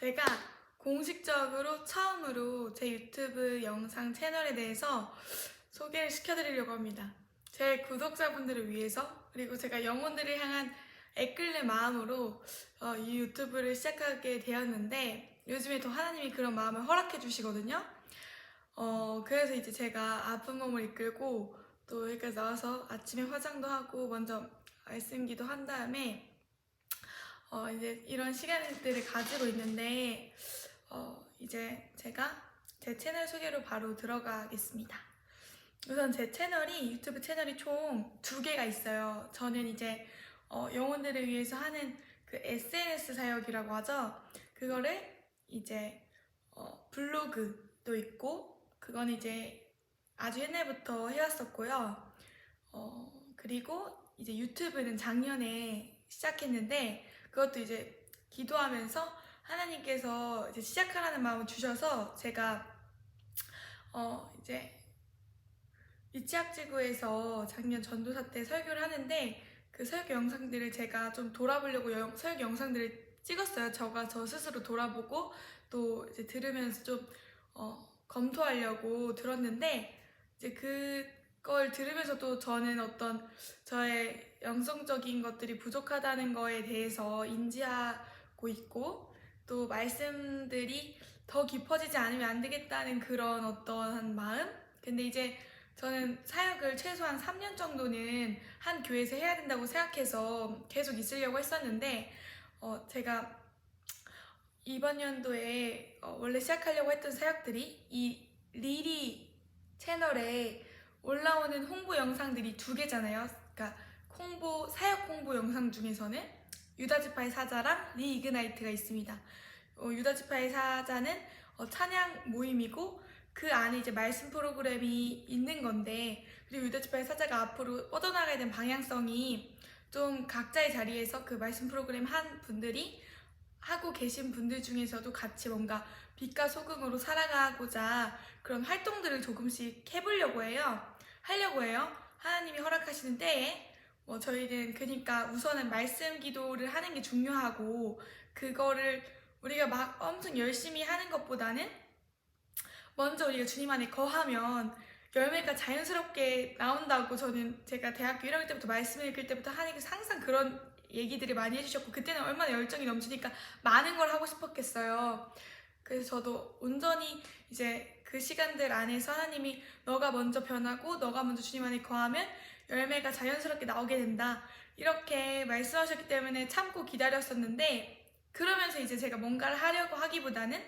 제가 공식적으로 처음으로 제 유튜브 영상 채널에 대해서 소개를 시켜드리려고 합니다. 제 구독자분들을 위해서, 그리고 제가 영혼들을 향한 애끓는 마음으로 이 유튜브를 시작하게 되었는데, 요즘에 더 하나님이 그런 마음을 허락해 주시거든요. 그래서 이제 제가 아픈 몸을 이끌고 또 여기까지 나와서 아침에 화장도 하고 먼저 말씀기도 한 다음에 이제 이런 시간들을 가지고 있는데, 이제 제가 제 채널 소개로 바로 들어가겠습니다. 우선 제 채널이, 유튜브 채널이 총 2개가 있어요. 저는 이제 영혼들을 위해서 하는 그 SNS 사역이라고 하죠. 그거를 이제 블로그도 있고, 그건 이제 아주 옛날부터 해왔었고요. 그리고 이제 유튜브는 작년에 시작했는데, 그것도 이제 기도하면서 하나님께서 이제 시작하라는 마음을 주셔서 제가 이제 이치학지구에서 작년 전도사 때 설교를 하는데, 그 설교 영상들을 제가 좀 돌아보려고 설교 영상들을 찍었어요. 저 스스로 돌아보고 또 이제 들으면서 좀 검토하려고 들었는데, 이제 그걸 들으면서도 저는 어떤 저의 영성적인 것들이 부족하다는 거에 대해서 인지하고 있고, 또 말씀들이 더 깊어지지 않으면 안 되겠다는 그런 어떠한 마음? 근데 이제 저는 사역을 최소한 3년 정도는 한 교회에서 해야 된다고 생각해서 계속 있으려고 했었는데, 제가 이번 연도에 원래 시작하려고 했던 사역들이 이 리리 채널에 올라오는 홍보 영상들이 2개잖아요. 그러니까 사역 홍보 영상 중에서는 유다지파의 사자랑 리이그나이트가 있습니다. 유다지파의 사자는 찬양 모임이고, 그 안에 이제 말씀 프로그램이 있는 건데, 그리고 유다지파의 사자가 앞으로 뻗어나가야 되는 방향성이 좀 각자의 자리에서 그 말씀 프로그램 한 분들이 하고 계신 분들 중에서도 같이 뭔가 빛과 소금으로 살아가고자 그런 활동들을 조금씩 하려고 해요. 하나님이 허락하시는 때에. 저희는 그러니까 우선은 말씀 기도를 하는 게 중요하고, 그거를 우리가 막 엄청 열심히 하는 것보다는 먼저 우리가 주님 안에 거하면 열매가 자연스럽게 나온다고, 제가 대학교 1학년 때부터 말씀을 읽을 때부터 하나님께서 항상 그런 얘기들을 많이 해주셨고, 그때는 얼마나 열정이 넘치니까 많은 걸 하고 싶었겠어요. 그래서 저도 온전히 이제 그 시간들 안에서 하나님이 너가 먼저 변하고 너가 먼저 주님 안에 거하면 열매가 자연스럽게 나오게 된다, 이렇게 말씀하셨기 때문에 참고 기다렸었는데, 그러면서 이제 제가 뭔가를 하려고 하기보다는,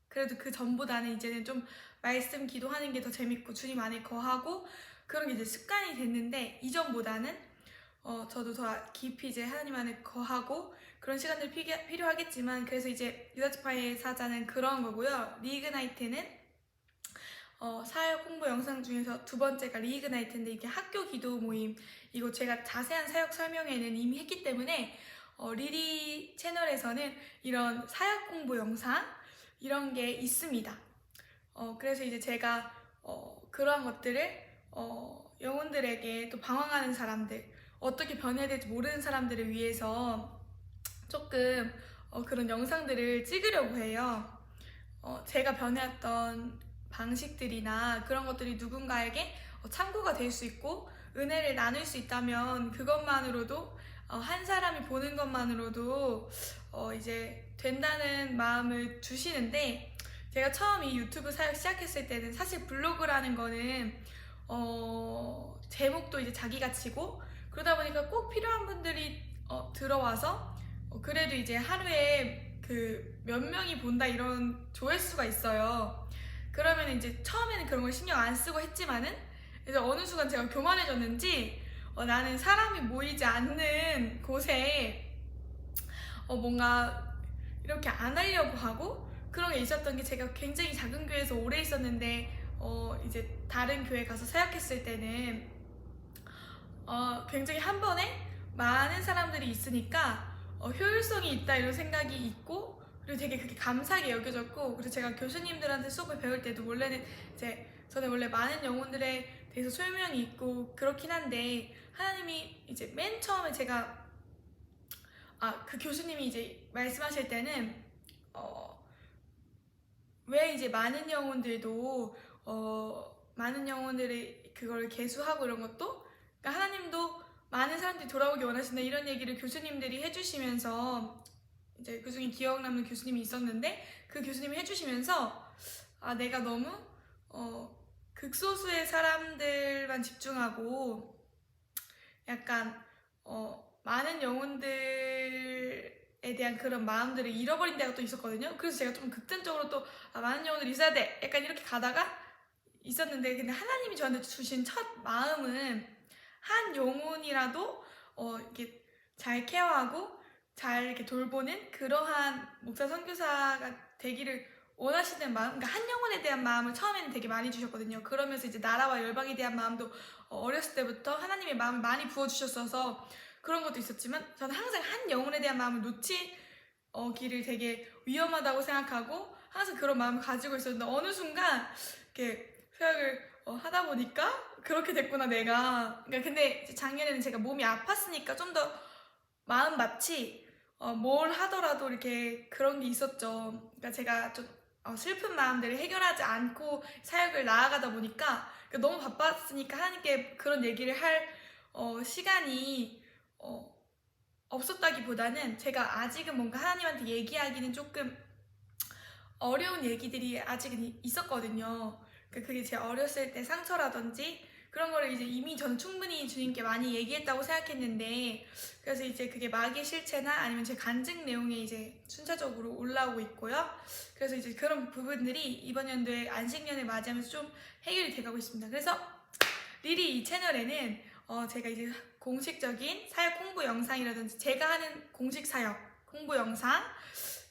그래도 그 전보다는 이제는 좀 말씀 기도하는 게 더 재밌고 주님 안에 거하고 그런 게 이제 습관이 됐는데, 이전보다는 저도 더 깊이 이제 하나님 안에 거하고 그런 시간들이 필요하겠지만, 그래서 이제 유다지파의 사자는 그런 거고요. 리그나이트는 사역 홍보 영상 중에서 2번째가 리그나이트인데, 이게 학교 기도 모임, 이거 제가 자세한 사역 설명회는 이미 했기 때문에 리리 채널에서는 이런 사역 홍보 영상 이런 게 있습니다. 그래서 이제 제가 그러한 것들을 영혼들에게, 또 방황하는 사람들, 어떻게 변해야 될지 모르는 사람들을 위해서 조금 그런 영상들을 찍으려고 해요. 제가 변해왔던 방식들이나 그런 것들이 누군가에게 참고가 될 수 있고 은혜를 나눌 수 있다면, 그것만으로도 한 사람이 보는 것만으로도 이제 된다는 마음을 주시는데, 제가 처음 이 유튜브 사역 시작했을 때는 사실 블로그라는 거는 제목도 이제 자기가 치고, 그러다 보니까 꼭 필요한 분들이 들어와서 그래도 이제 하루에 그 몇 명이 본다 이런 조회수가 있어요. 그러면 이제 처음에는 그런 걸 신경 안 쓰고 했지만은, 이제 어느 순간 제가 교만해졌는지 나는 사람이 모이지 않는 곳에 뭔가 이렇게 안 하려고 하고 그런 게 있었던 게, 제가 굉장히 작은 교회에서 오래 있었는데 이제 다른 교회 가서 사역했을 때는 굉장히 한 번에 많은 사람들이 있으니까 효율성이 있다 이런 생각이 있고, 그리고 되게 그게 감사하게 여겨졌고, 그리고 제가 교수님들한테 수업을 배울 때도 원래는 저는 원래 많은 영혼들에 대해서 소유명이 있고 그렇긴 한데, 하나님이 이제 맨 처음에 그 교수님이 이제 말씀하실 때는 왜 이제 많은 영혼들도 많은 영혼들이 그걸 계수하고 이런 것도, 그러니까 하나님도 많은 사람들이 돌아오기 원하신다 이런 얘기를 교수님들이 해주시면서, 이제 그 중에 기억 남는 교수님이 있었는데 그 교수님이 해주시면서 내가 너무 극소수의 사람들만 집중하고 약간 많은 영혼들에 대한 그런 마음들을 잃어버린 데가 또 있었거든요. 그래서 제가 좀 극단적으로 또 많은 영혼들이 있어야 돼 약간 이렇게 가다가 있었는데, 근데 하나님이 저한테 주신 첫 마음은 한 영혼이라도 이렇게 잘 케어하고 잘 이렇게 돌보는 그러한 목사 선교사가 되기를 원하시는 마음, 그러니까 한 영혼에 대한 마음을 처음에는 되게 많이 주셨거든요. 그러면서 이제 나라와 열방에 대한 마음도 어렸을 때부터 하나님의 마음을 많이 부어주셨어서 그런 것도 있었지만, 저는 항상 한 영혼에 대한 마음을 놓치기를 되게 위험하다고 생각하고 항상 그런 마음을 가지고 있었는데, 어느 순간 이렇게 사역을 하다 보니까 그렇게 됐구나 내가. 그러니까 근데 작년에는 제가 몸이 아팠으니까 좀 더 마음 맞지 뭘 하더라도 이렇게 그런 게 있었죠. 그러니까 제가 좀 슬픈 마음들을 해결하지 않고 사역을 나아가다 보니까, 그러니까 너무 바빴으니까 하나님께 그런 얘기를 할 시간이 없었다기보다는, 제가 아직은 뭔가 하나님한테 얘기하기는 조금 어려운 얘기들이 아직은 있었거든요. 그게 제 어렸을 때 상처라든지 그런 거를 이제 이미 저는 충분히 주님께 많이 얘기했다고 생각했는데, 그래서 이제 그게 마귀의 실체나 아니면 제 간증 내용에 이제 순차적으로 올라오고 있고요. 그래서 이제 그런 부분들이 이번 연도에 안식년을 맞이하면서 좀 해결이 돼가고 있습니다. 그래서 리리 이 채널에는 제가 이제 공식적인 사역 홍보 영상이라든지 제가 하는 공식 사역 홍보 영상,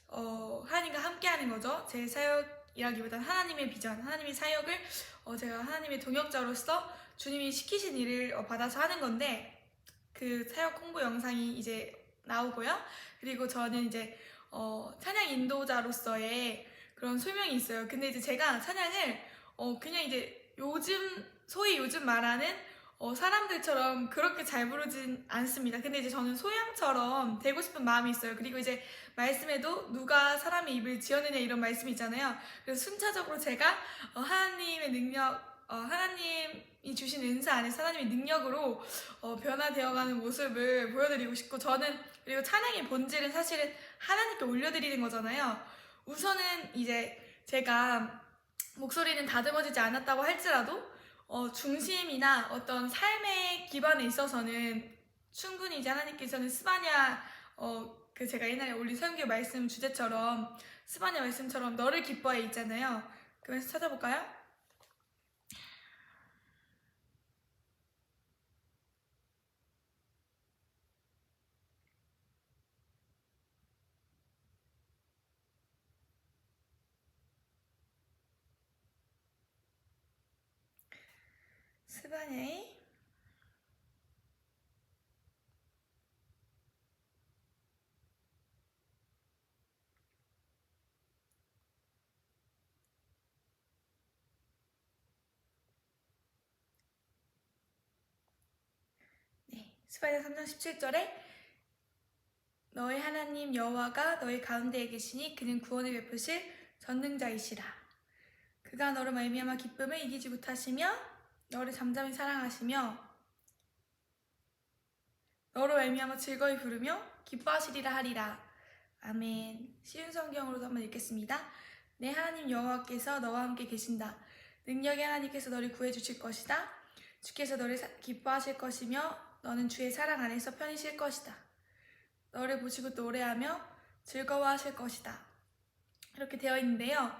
하나님과 함께 하는 거죠. 제 사역이라기보다는 하나님의 비전, 하나님의 사역을 제가 하나님의 동역자로서 주님이 시키신 일을 받아서 하는 건데, 그 사역 홍보 영상이 이제 나오고요. 그리고 저는 이제 찬양 인도자로서의 그런 소명이 있어요. 근데 이제 제가 찬양을 그냥 이제 소위 요즘 말하는 사람들처럼 그렇게 잘 부르진 않습니다. 근데 이제 저는 소양처럼 되고 싶은 마음이 있어요. 그리고 이제 말씀에도 누가 사람의 입을 지어내냐 이런 말씀이 있잖아요. 그래서 순차적으로 제가 하나님의 능력, 하나님이 주신 은사 안에서 하나님의 능력으로 변화되어가는 모습을 보여드리고 싶고, 저는 그리고 찬양의 본질은 사실은 하나님께 올려드리는 거잖아요. 우선은 이제 제가 목소리는 다듬어지지 않았다고 할지라도 중심이나 어떤 삶의 기반에 있어서는 충분히 이제 하나님께서는 스바냐 그 제가 옛날에 올린 설교 말씀 주제처럼 스바냐 말씀처럼 너를 기뻐해 있잖아요. 그 말씀 찾아볼까요? 스바냐의 스바냐 3장 17절에 너의 하나님 여호와가 너희 가운데에 계시니 그는 구원을 베푸실 전능자이시라. 그가 너로 말미암아 기쁨을 이기지 못하시며 너를 잠잠히 사랑하시며 너로 말미암아 즐거이 부르며 기뻐하시리라 하리라. 아멘. 쉬운 성경으로도 한번 읽겠습니다. 내 하나님 여호와께서 너와 함께 계신다. 능력의 하나님께서 너를 구해주실 것이다. 주께서 너를 기뻐하실 것이며 너는 주의 사랑 안에서 편히 쉴 것이다. 너를 보시고 노래하며 즐거워하실 것이다. 이렇게 되어 있는데요.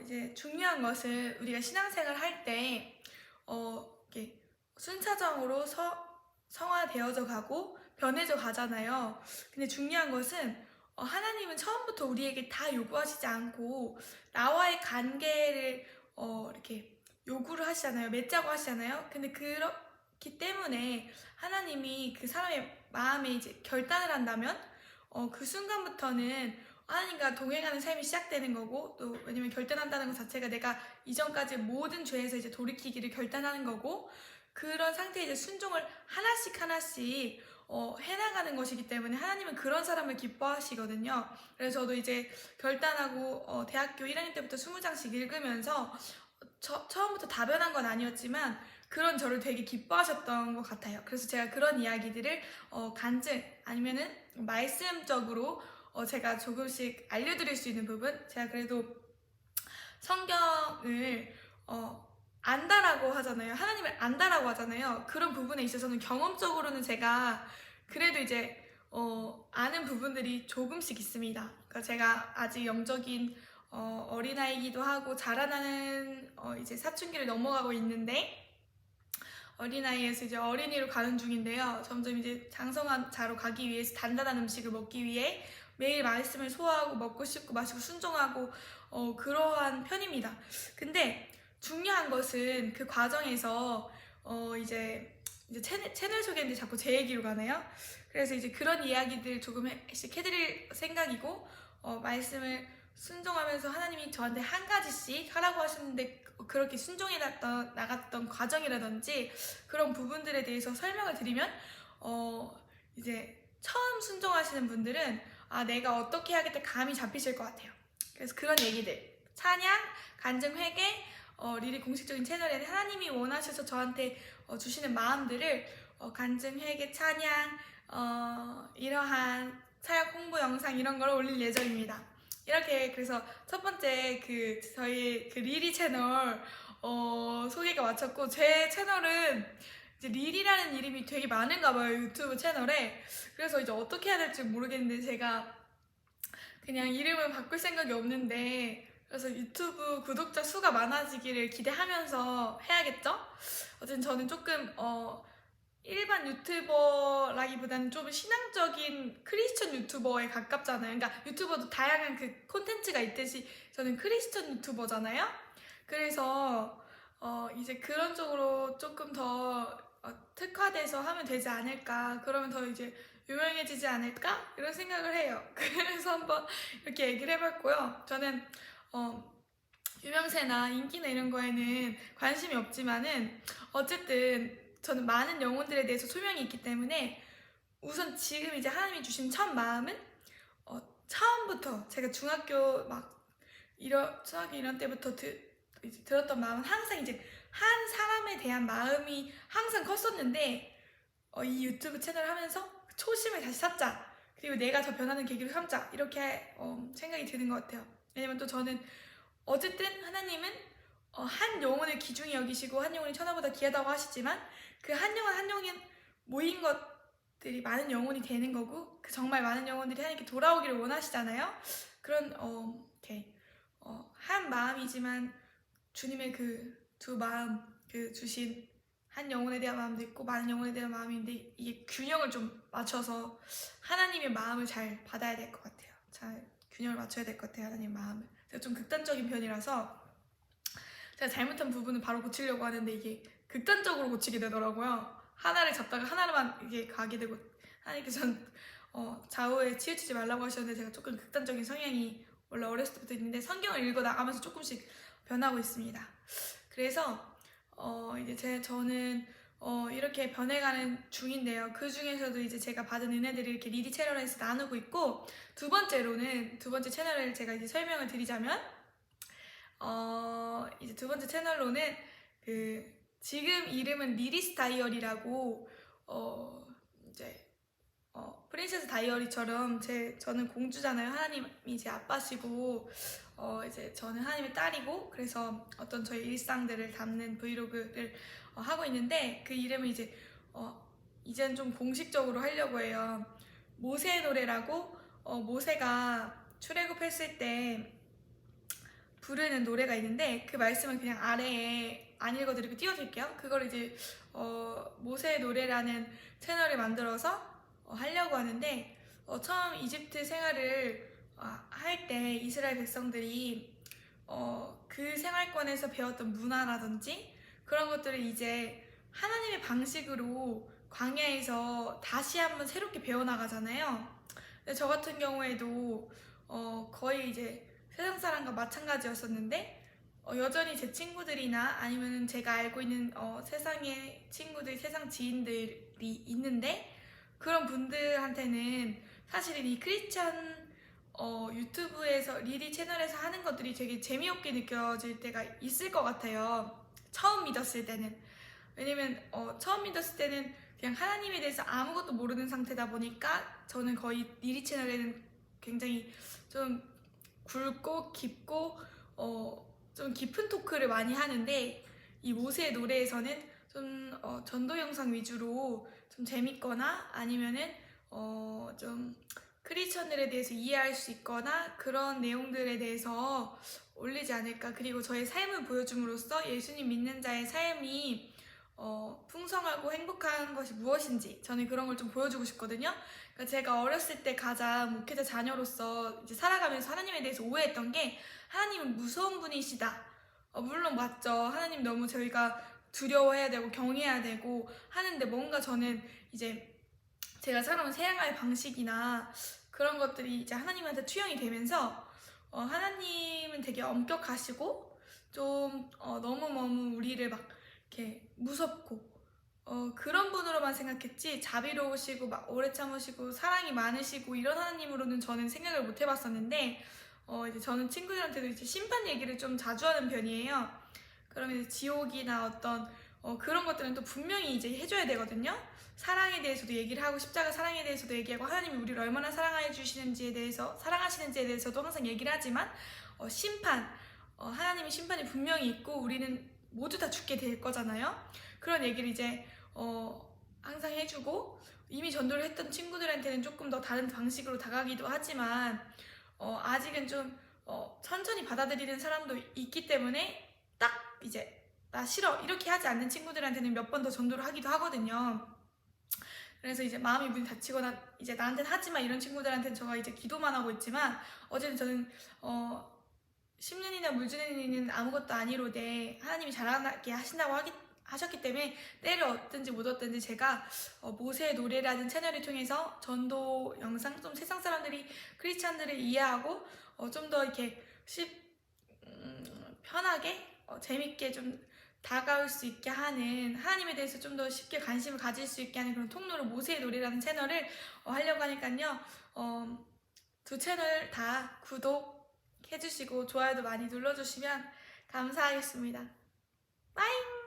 이제 중요한 것은 우리가 신앙생활 할 때 이렇게 순차적으로 성화되어져 가고 변해져 가잖아요. 근데 중요한 것은 하나님은 처음부터 우리에게 다 요구하시지 않고 나와의 관계를 이렇게 요구를 하시잖아요. 맺자고 하시잖아요. 근데 그렇기 때문에 하나님이 그 사람의 마음에 이제 결단을 한다면 그 순간부터는 하나님과 동행하는 삶이 시작되는 거고, 또 왜냐면 결단한다는 것 자체가 내가 이전까지 모든 죄에서 이제 돌이키기를 결단하는 거고, 그런 상태에 이제 순종을 하나씩 해나가는 것이기 때문에 하나님은 그런 사람을 기뻐하시거든요. 그래서 저도 이제 결단하고 대학교 1학년 때부터 20장씩 읽으면서 처음부터 다 변한 건 아니었지만 그런 저를 되게 기뻐하셨던 것 같아요. 그래서 제가 그런 이야기들을 간증 아니면은 말씀적으로 제가 조금씩 알려드릴 수 있는 부분, 제가 그래도 성경을 안다라고 하잖아요. 하나님을 안다라고 하잖아요. 그런 부분에 있어서는 경험적으로는 제가 그래도 이제 아는 부분들이 조금씩 있습니다. 그러니까 제가 아직 영적인 어린아이이기도 하고 자라나는 이제 사춘기를 넘어가고 있는데, 어린아이에서 이제 어린이로 가는 중인데요. 점점 이제 장성한 자로 가기 위해서 단단한 음식을 먹기 위해 매일 말씀을 소화하고 먹고 씹고 마시고 순종하고 그러한 편입니다. 근데 중요한 것은 그 과정에서 이제 채널 소개인데 자꾸 제 얘기로 가네요. 그래서 이제 그런 이야기들 조금씩 해드릴 생각이고, 말씀을 순종하면서 하나님이 저한테 한 가지씩 하라고 하셨는데 그렇게 순종해 나갔던 과정이라든지 그런 부분들에 대해서 설명을 드리면 이제 처음 순종하시는 분들은 내가 어떻게 하겠다 감이 잡히실 것 같아요. 그래서 그런 얘기들, 찬양, 간증, 회개, 리리 공식적인 채널에는 하나님이 원하셔서 저한테 주시는 마음들을 간증, 회개, 찬양, 이러한 사역 홍보 영상 이런 걸 올릴 예정입니다. 이렇게 그래서 첫 번째 저희 리리 채널 소개가 마쳤고, 제 채널은 이제 리리라는 이름이 되게 많은가 봐요, 유튜브 채널에. 그래서 이제 어떻게 해야 될지 모르겠는데 제가 그냥 이름을 바꿀 생각이 없는데, 그래서 유튜브 구독자 수가 많아지기를 기대하면서 해야겠죠? 어쨌든 저는 조금 일반 유튜버라기보다는 좀 신앙적인 크리스천 유튜버에 가깝잖아요. 그러니까 유튜버도 다양한 그 콘텐츠가 있듯이 저는 크리스천 유튜버잖아요. 그래서 이제 그런 쪽으로 조금 더 특화돼서 하면 되지 않을까, 그러면 더 이제 유명해지지 않을까 이런 생각을 해요. 그래서 한번 이렇게 얘기를 해봤고요. 저는 유명세나 인기나 이런 거에는 관심이 없지만은 어쨌든 저는 많은 영혼들에 대해서 소명이 있기 때문에 우선 지금 이제 하나님이 주신 첫 마음은 처음부터 제가 중학교 이런 때부터 이제 들었던 마음은 항상 이제 한 사람에 대한 마음이 항상 컸었는데, 이 유튜브 채널을 하면서 초심을 다시 찾자, 그리고 내가 더 변하는 계기를 삼자, 이렇게 생각이 드는 것 같아요. 왜냐면 또 저는 어쨌든 하나님은 한 영혼을 귀중히 여기시고 한 영혼이 천하보다 귀하다고 하시지만 그 한 영혼 한 영혼 모인 것들이 많은 영혼이 되는 거고, 그 정말 많은 영혼들이 하나님께 돌아오기를 원하시잖아요. 그런 이렇게 한 마음이지만 주님의 그 두 마음, 주신 한 영혼에 대한 마음도 있고 많은 영혼에 대한 마음인데, 이게 균형을 좀 맞춰서 하나님의 마음을 잘 받아야 될 것 같아요. 잘 균형을 맞춰야 될 것 같아요, 하나님 마음을. 제가 좀 극단적인 편이라서 제가 잘못한 부분은 바로 고치려고 하는데 이게 극단적으로 고치게 되더라고요. 하나를 잡다가 하나로만 이게 가게 되고, 하나님께서는 좌우에 치우치지 말라고 하셨는데 제가 조금 극단적인 성향이 원래 어렸을 때부터 있는데 성경을 읽어 나가면서 조금씩 변하고 있습니다. 그래서 이제 저는 이렇게 변해가는 중인데요. 그 중에서도 이제 제가 받은 은혜들을 이렇게 리디 채널에서 나누고 있고, 두 번째 채널을 제가 이제 설명을 드리자면, 이제 두 번째 채널로는 지금 이름은 리리스 다이어리라고, 이제 프린세스 다이어리처럼 저는 공주잖아요. 하나님이 제 아빠시고 이제 저는 하나님의 딸이고, 그래서 어떤 저희 일상들을 담는 브이로그를 하고 있는데, 그 이름을 이제는 좀 공식적으로 하려고 해요. 모세의 노래라고, 모세가 출애굽했을 때 부르는 노래가 있는데 그 말씀은 그냥 아래에 안 읽어드리고 띄워드릴게요. 그걸 이제 모세의 노래라는 채널을 만들어서 하려고 하는데, 처음 이집트 생활을 할 때 이스라엘 백성들이 그 생활권에서 배웠던 문화라든지 그런 것들을 이제 하나님의 방식으로 광야에서 다시 한번 새롭게 배워나가잖아요. 근데 저 같은 경우에도 거의 이제 세상 사람과 마찬가지였었는데, 여전히 제 친구들이나 아니면 제가 알고 있는 세상의 친구들, 세상 지인들이 있는데, 그런 분들한테는 사실은 이 크리스찬 유튜브에서 리디 채널에서 하는 것들이 되게 재미없게 느껴질 때가 있을 것 같아요. 처음 믿었을 때는. 왜냐면 처음 믿었을 때는 그냥 하나님에 대해서 아무것도 모르는 상태다 보니까 저는 거의 리디 채널에는 굉장히 좀 굵고 깊고 좀 깊은 토크를 많이 하는데, 이 모세의 노래에서는 좀 전도 영상 위주로 좀 재밌거나 아니면은 좀 크리스천들에 대해서 이해할 수 있거나 그런 내용들에 대해서 올리지 않을까. 그리고 저의 삶을 보여줌으로써 예수님 믿는 자의 삶이 풍성하고 행복한 것이 무엇인지 저는 그런 걸 좀 보여주고 싶거든요. 그러니까 제가 어렸을 때 가장 목회자 자녀로서 이제 살아가면서 하나님에 대해서 오해했던 게, 하나님은 무서운 분이시다. 물론 맞죠. 하나님 너무 저희가 두려워해야 되고 경외해야 되고 하는데, 뭔가 저는 이제 제가 살아온 생활 방식이나 그런 것들이 이제 하나님한테 투영이 되면서 하나님은 되게 엄격하시고 좀 너무너무 우리를 막 이렇게 무섭고 그런 분으로만 생각했지, 자비로우시고 막 오래 참으시고 사랑이 많으시고 이런 하나님으로는 저는 생각을 못 해봤었는데, 이제 저는 친구들한테도 이제 심판 얘기를 좀 자주 하는 편이에요. 그러면 이제 지옥이나 어떤 그런 것들은 또 분명히 이제 해줘야 되거든요. 사랑에 대해서도 얘기를 하고, 십자가 사랑에 대해서도 얘기하고, 하나님이 우리를 얼마나 사랑해 주시는지에 대해서, 사랑하시는지에 대해서도 항상 얘기를 하지만 심판, 하나님의 심판이 분명히 있고 우리는 모두 다 죽게 될 거잖아요. 그런 얘기를 이제 항상 해주고, 이미 전도를 했던 친구들한테는 조금 더 다른 방식으로 다가가기도 하지만 아직은 좀 천천히 받아들이는 사람도 있기 때문에, 딱 이제 나 싫어 이렇게 하지 않는 친구들한테는 몇 번 더 전도를 하기도 하거든요. 그래서 이제 마음이 문이 닫히거나 이제 나한테는 하지마 이런 친구들한테는 제가 이제 기도만 하고 있지만, 어제는 저는 10년이나 물주는이는 아무것도 아니로되 하나님이 잘하게 하신다고 하셨기 때문에 때를 얻든지 못 얻든지 제가 모세의 노래라는 채널을 통해서 전도 영상, 좀 세상 사람들이 크리스찬들을 이해하고 좀 더 이렇게 편하게 재밌게 좀 다가올 수 있게 하는, 하나님에 대해서 좀 더 쉽게 관심을 가질 수 있게 하는 그런 통로로 모세의 노래라는 채널을 하려고 하니까요. 두 채널 다 구독해주시고 좋아요도 많이 눌러주시면 감사하겠습니다. 빠잉!